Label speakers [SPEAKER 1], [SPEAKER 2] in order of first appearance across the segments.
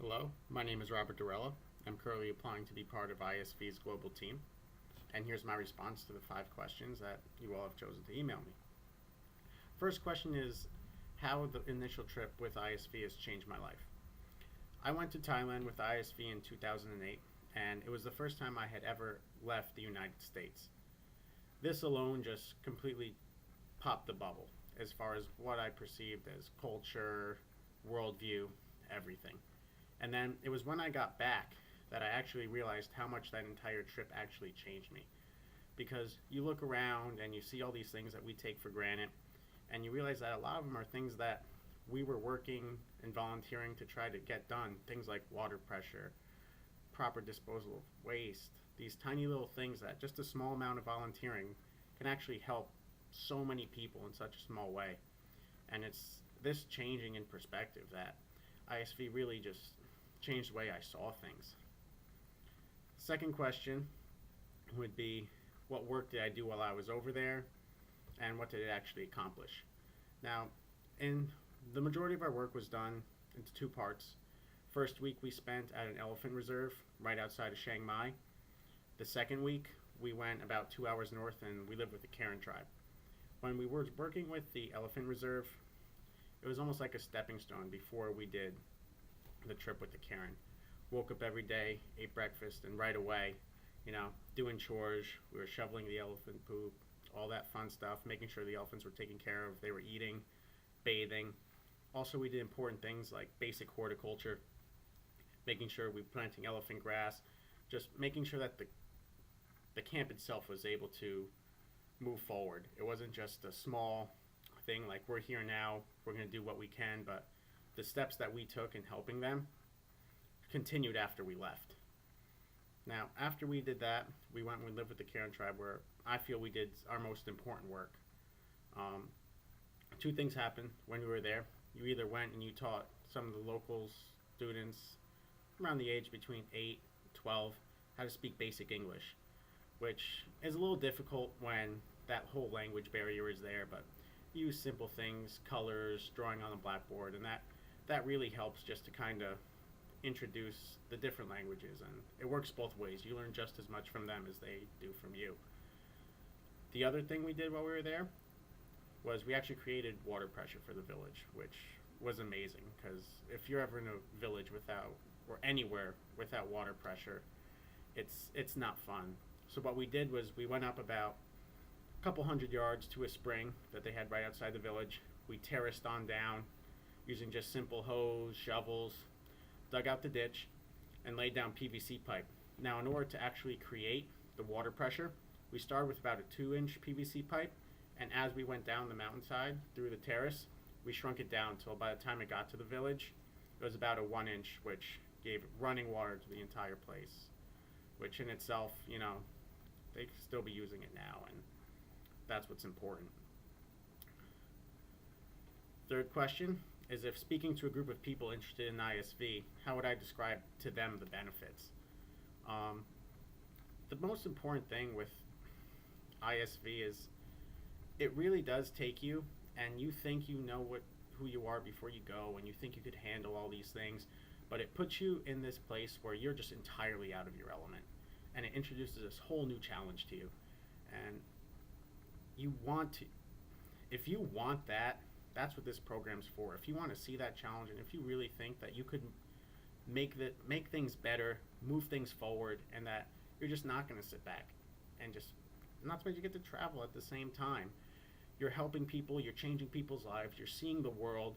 [SPEAKER 1] Hello, my name is Robert Darella. I'm currently applying to be part of ISV's global team, and here's my response to the 5 questions that you all have chosen to email me. First question is how the initial trip with ISV has changed my life. I went to Thailand with ISV in 2008, and it was the first time I had ever left the United States. This alone just completely popped the bubble as far as what I perceived as culture, worldview, everything. And then it was when I got back that I actually realized how much that entire trip actually changed me. Because you look around and you see all these things that we take for granted, and you realize that a lot of them are things that we were working and volunteering to try to get done. Things like water pressure, proper disposal of waste, these tiny little things that just a small amount of volunteering can actually help so many people in such a small way. And it's this changing in perspective that ISV really just changed the way I saw things. Second question would be what work did I do while I was over there and what did it actually accomplish? Now, in the majority of our work was done into 2 parts. First week we spent at an elephant reserve right outside of Chiang Mai. The second week we went about 2 hours north and we lived with the Karen tribe. When we were working with the elephant reserve, it was almost like a stepping stone before we did the trip with the Karen. Woke up every day, ate breakfast, and right away, doing chores. We were shoveling the elephant poop, all that fun stuff, making sure the elephants were taken care of, they were eating, bathing. Also, we did important things like basic horticulture, making sure we were planting elephant grass, just making sure that the camp itself was able to move forward. It wasn't just a small thing like we're here now, we're going to do what we can, but the steps that we took in helping them continued after we left. Now, after we did that, we went and we lived with the Karen tribe where I feel we did our most important work. 2 things happened when we were there. You either went and you taught some of the local students around the age between 8 and 12 how to speak basic English, which is a little difficult when that whole language barrier is there, but use simple things, colors, drawing on the blackboard, and that really helps just to kind of introduce the different languages, and it works both ways. You learn just as much from them as they do from you. The other thing we did while we were there was we actually created water pressure for the village, which was amazing because if you're ever in a village without or anywhere without water pressure, it's not fun. So what we did was we went up about a couple 100 yards to a spring that they had right outside the village. We terraced on down using just simple hose, shovels, dug out the ditch, and laid down PVC pipe. Now, in order to actually create the water pressure, we started with about a 2-inch PVC pipe, and as we went down the mountainside through the terrace, we shrunk it down until by the time it got to the village, it was about a 1-inch, which gave running water to the entire place, which in itself, they could still be using it now, and that's what's important. Third question is if speaking to a group of people interested in ISV, how would I describe to them the benefits? The most important thing with ISV is it really does take you, and you think you know who you are before you go, and you think you could handle all these things, but it puts you in this place where you're just entirely out of your element, and it introduces this whole new challenge to you. And if you want that, that's what this program's for. If you want to see that challenge, and if you really think that you could make things better, move things forward, and that you're just not going to sit back and just, not to mention you get to travel at the same time. You're helping people, you're changing people's lives, you're seeing the world,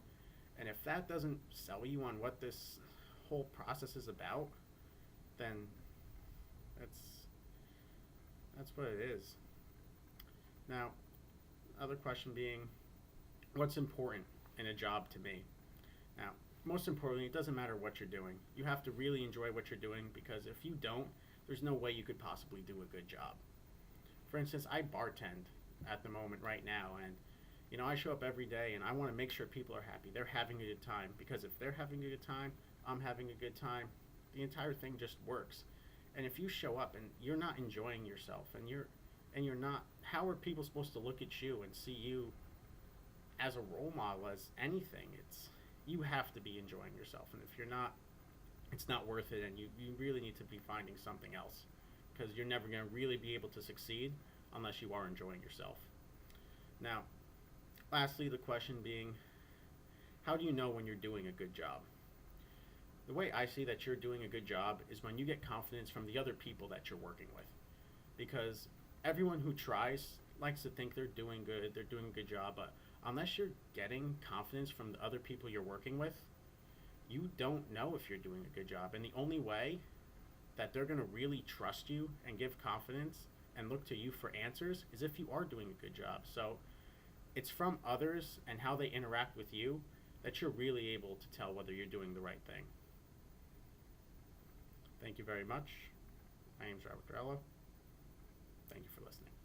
[SPEAKER 1] and if that doesn't sell you on what this whole process is about, then that's what it is. Now, other question being, what's important in a job to me? Now, most importantly, it doesn't matter what you're doing. You have to really enjoy what you're doing, because if you don't, there's no way you could possibly do a good job. For instance, I bartend at the moment right now, and I show up every day and I want to make sure people are happy. They're having a good time, because if they're having a good time, I'm having a good time. The entire thing just works. And if you show up and you're not enjoying yourself, and you're not, how are people supposed to look at you and see you as a role model, as anything? You have to be enjoying yourself, and if you're not, it's not worth it, and you really need to be finding something else, because you're never going to really be able to succeed unless you are enjoying yourself. Now, lastly, the question being, how do you know when you're doing a good job? The way I see that you're doing a good job is when you get confidence from the other people that you're working with. Because everyone who tries likes to think they're doing good, they're doing a good job, but unless you're getting confidence from the other people you're working with, you don't know if you're doing a good job. And the only way that they're going to really trust you and give confidence and look to you for answers is if you are doing a good job. So it's from others and how they interact with you that you're really able to tell whether you're doing the right thing. Thank you very much. My name is Robert Darella. Thank you for listening.